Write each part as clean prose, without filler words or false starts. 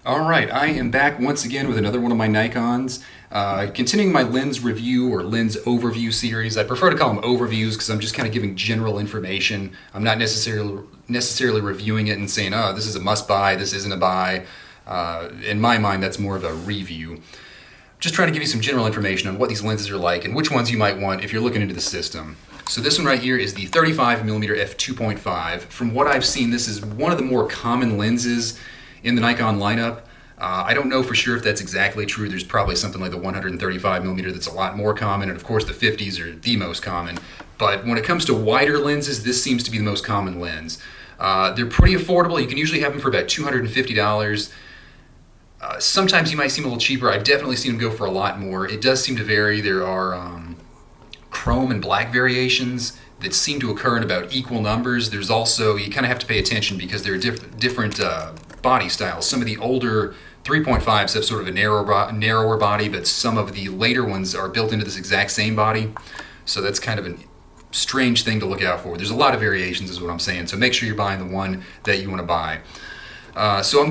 Alright, I am back once again with another one of my Nikons. Continuing my lens review or lens overview series. I prefer to call them overviews because I'm just kind of giving general information. I'm not necessarily reviewing it and saying, oh, this is a must buy, this isn't a buy. In my mind, that's more of a review. Just trying to give you some general information on what these lenses are like and which ones you might want if you're looking into the system. So this one right here is the 35mm f2.5. From what I've seen, this is one of the more common lenses in the Nikon lineup. I don't know for sure if that's exactly true. There's probably something like the 135mm that's a lot more common, and of course the 50s are the most common. But when it comes to wider lenses, this seems to be the most common lens. They're pretty affordable. You can usually have them for about $250. Sometimes you might seem a little cheaper. I've definitely seen them go for a lot more. It does seem to vary. There are chrome and black variations that seem to occur in about equal numbers. There's also, you kind of have to pay attention because there are different body styles. Some of the older 3.5s have sort of a narrower body, but some of the later ones are built into this exact same body. So that's kind of a strange thing to look out for. There's a lot of variations is what I'm saying, so make sure you're buying the one that you want to buy. So in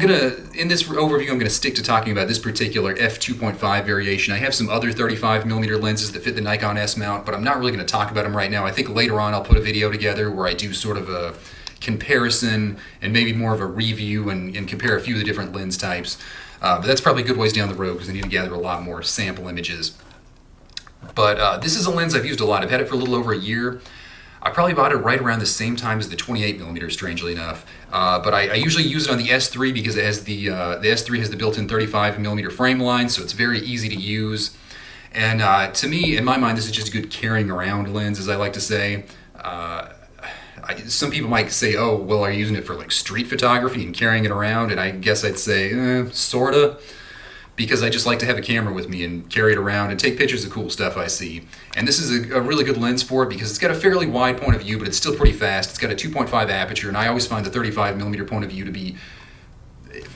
this overview, I'm gonna stick to talking about this particular f2.5 variation. I have some other 35mm lenses that fit the Nikon S mount, but I'm not really gonna talk about them right now. I think later on I'll put a video together where I do sort of a comparison and maybe more of a review and compare a few of the different lens types. But that's probably a good ways down the road because I need to gather a lot more sample images. But this is a lens I've used a lot. I've had it for a little over a year. I probably bought it right around the same time as the 28mm, strangely enough. But I usually use it on the S3 because it has the S3 has the built-in 35mm frame line, so it's very easy to use. And to me, in my mind, this is just a good carrying around lens, as I like to say. Some people might say, oh, well, are you using it for like street photography and carrying it around? And I guess I'd say, sorta. Because I just like to have a camera with me and carry it around and take pictures of cool stuff I see. And this is a really good lens for it because it's got a fairly wide point of view, but it's still pretty fast. It's got a 2.5 aperture, and I always find the 35mm point of view to be,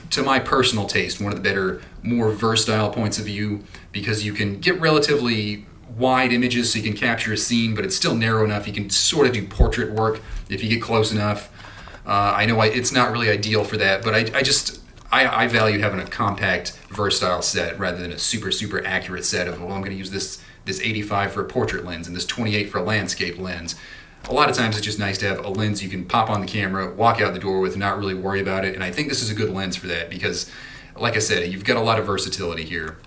to my personal taste, one of the better, more versatile points of view because you can get relatively wide images so you can capture a scene, but it's still narrow enough. You can sort of do portrait work if you get close enough. I know it's not really ideal for that, but I value having a compact, versatile set rather than a super accurate set of, well, I'm going to use this 85 for a portrait lens and this 28 for a landscape lens. A lot of times it's just nice to have a lens you can pop on the camera, walk out the door with, and not really worry about it. And I think this is a good lens for that because, like I said, you've got a lot of versatility here.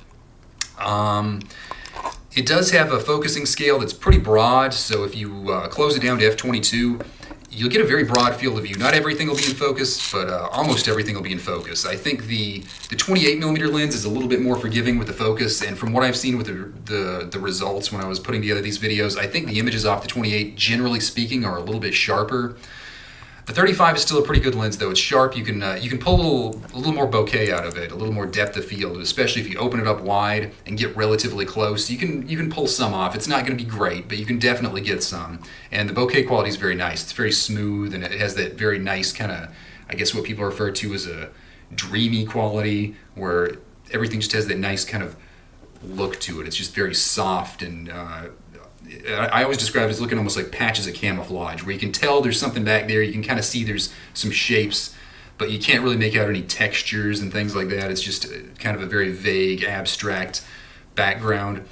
It does have a focusing scale that's pretty broad, so if you close it down to f22, you'll get a very broad field of view. Not everything will be in focus, but almost everything will be in focus. I think the 28mm lens is a little bit more forgiving with the focus, and from what I've seen with the results when I was putting together these videos, I think the images off the 28, generally speaking, are a little bit sharper. The 35 is still a pretty good lens, though. It's sharp. You can pull a little more bokeh out of it, a little more depth of field, especially if you open it up wide and get relatively close. You can pull some off. It's not going to be great, but you can definitely get some. And the bokeh quality is very nice. It's very smooth, and it has that very nice kind of, I guess what people refer to as a dreamy quality, where everything just has that nice kind of look to it. It's just very soft and I always describe it as looking almost like patches of camouflage, where you can tell there's something back there, you can kind of see there's some shapes, but you can't really make out any textures and things like that. It's just kind of a very vague, abstract background.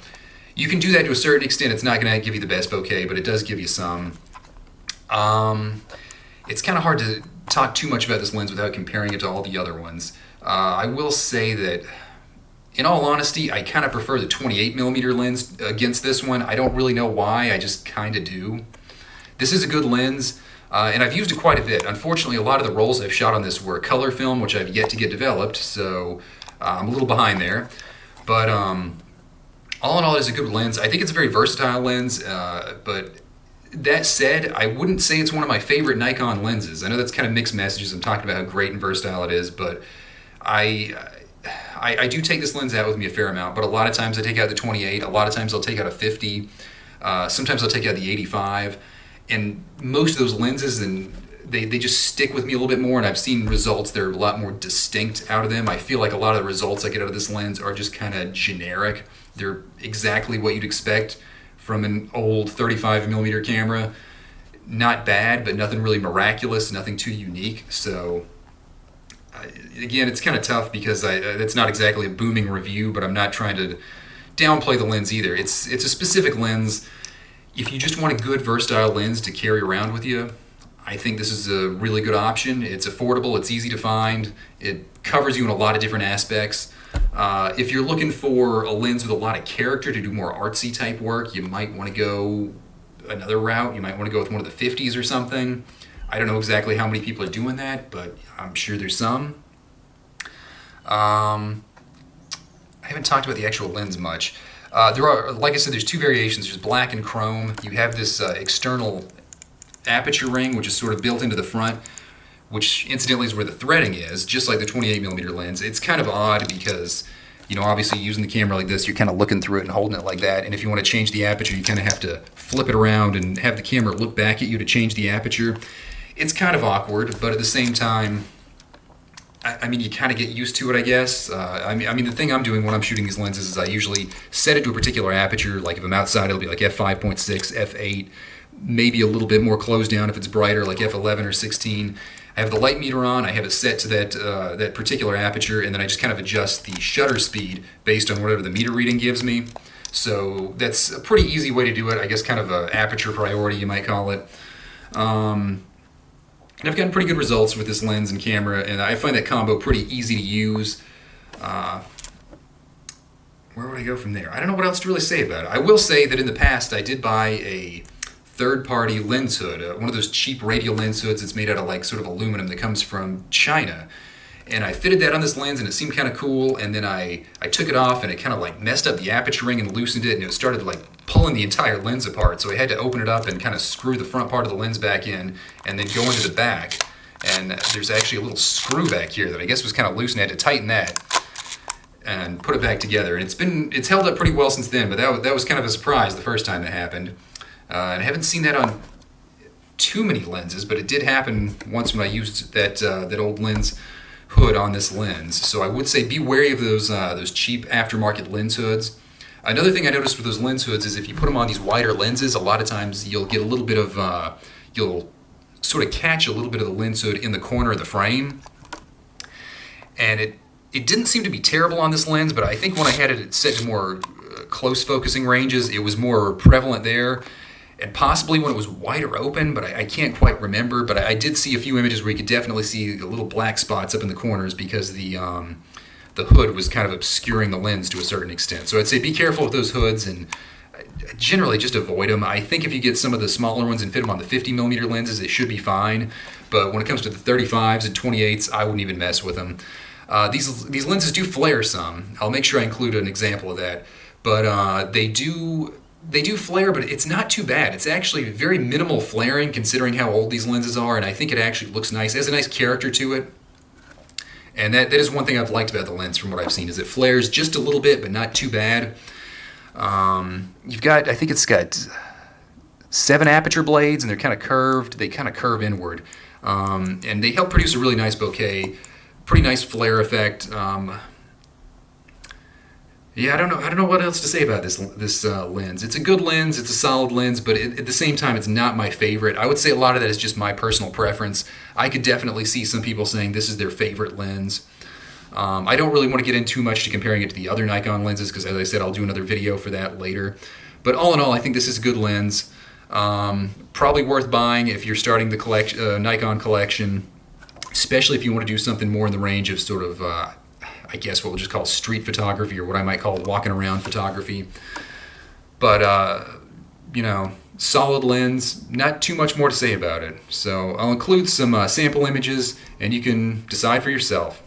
You can do that to a certain extent. It's not going to give you the best bokeh, but it does give you some. It's kind of hard to talk too much about this lens without comparing it to all the other ones. I will say that, in all honesty, I kind of prefer the 28mm lens against this one. I don't really know why, I just kind of do. This is a good lens, and I've used it quite a bit. Unfortunately, a lot of the rolls I've shot on this were color film, which I've yet to get developed, so I'm a little behind there. But all in all, it's a good lens. I think it's a very versatile lens, but that said, I wouldn't say it's one of my favorite Nikon lenses. I know that's kind of mixed messages. I'm talking about how great and versatile it is, but I do take this lens out with me a fair amount, but a lot of times I take out the 28, a lot of times I'll take out a 50, sometimes I'll take out the 85, and most of those lenses, and they just stick with me a little bit more, and I've seen results that are a lot more distinct out of them. I feel like a lot of the results I get out of this lens are just kind of generic. They're exactly what you'd expect from an old 35mm camera. Not bad, but nothing really miraculous, nothing too unique, so again, it's kind of tough because it's not exactly a booming review, but I'm not trying to downplay the lens either. It's a specific lens. If you just want a good versatile lens to carry around with you, I think this is a really good option. It's affordable, it's easy to find, it covers you in a lot of different aspects. If you're looking for a lens with a lot of character to do more artsy type work, you might want to go another route. You might want to go with one of the 50s or something. I don't know exactly how many people are doing that, but I'm sure there's some. I haven't talked about the actual lens much. There are, like I said, there's two variations. There's black and chrome. You have this external aperture ring, which is sort of built into the front, which incidentally is where the threading is, just like the 28mm lens. It's kind of odd because, you know, obviously using the camera like this, you're kind of looking through it and holding it like that. And if you want to change the aperture, you kind of have to flip it around and have the camera look back at you to change the aperture. It's kind of awkward, but at the same time, I mean, you kind of get used to it, I guess. I mean, the thing I'm doing when I'm shooting these lenses is I usually set it to a particular aperture. Like if I'm outside, it'll be like f5.6, f8, maybe a little bit more closed down if it's brighter, like f11 or 16. I have the light meter on. I have it set to that particular aperture, and then I just kind of adjust the shutter speed based on whatever the meter reading gives me. So that's a pretty easy way to do it. I guess kind of an aperture priority, you might call it. And I've gotten pretty good results with this lens and camera, and I find that combo pretty easy to use. Where would I go from there? I don't know what else to really say about it. I will say that in the past I did buy a third-party lens hood, one of those cheap radial lens hoods that's made out of like sort of aluminum that comes from China. And I fitted that on this lens and it seemed kind of cool, and then I took it off and it kind of like messed up the aperture ring and loosened it, and it started like pulling the entire lens apart. So I had to open it up and kind of screw the front part of the lens back in and then go into the back. And there's actually a little screw back here that I guess was kind of loose, and I had to tighten that and put it back together. And it's held up pretty well since then, but that was kind of a surprise the first time that happened. And I haven't seen that on too many lenses, but it did happen once when I used that old lens hood on this lens. So I would say be wary of those cheap aftermarket lens hoods. Another thing I noticed with those lens hoods is if you put them on these wider lenses, a lot of times you'll get a little bit of, you'll sort of catch a little bit of the lens hood in the corner of the frame. And it didn't seem to be terrible on this lens, but I think when I had it set to more close focusing ranges, it was more prevalent there. And possibly when it was wider open, but I can't quite remember. But I did see a few images where you could definitely see the little black spots up in the corners because the hood was kind of obscuring the lens to a certain extent. So I'd say be careful with those hoods and generally just avoid them. I think if you get some of the smaller ones and fit them on the 50mm lenses, it should be fine. But when it comes to the 35s and 28s, I wouldn't even mess with them. These lenses do flare some. I'll make sure I include an example of that. But they do flare, but it's not too bad. It's actually very minimal flaring considering how old these lenses are, and I think it actually looks nice. It has a nice character to it. And that is one thing I've liked about the lens from what I've seen, is it flares just a little bit, but not too bad. I think it's got 7 aperture blades, and they're kind of curved. They kind of curve inward. And they help produce a really nice bokeh, pretty nice flare effect. Yeah, I don't know what else to say about this lens. It's a good lens, it's a solid lens, but at the same time, it's not my favorite. I would say a lot of that is just my personal preference. I could definitely see some people saying this is their favorite lens. I don't really want to get into too much to comparing it to the other Nikon lenses because, as I said, I'll do another video for that later. But all in all, I think this is a good lens. Probably worth buying if you're starting the Nikon collection, especially if you want to do something more in the range of sort of I guess what we'll just call street photography, or what I might call walking around photography. But, you know, solid lens, not too much more to say about it. So I'll include some sample images, and you can decide for yourself.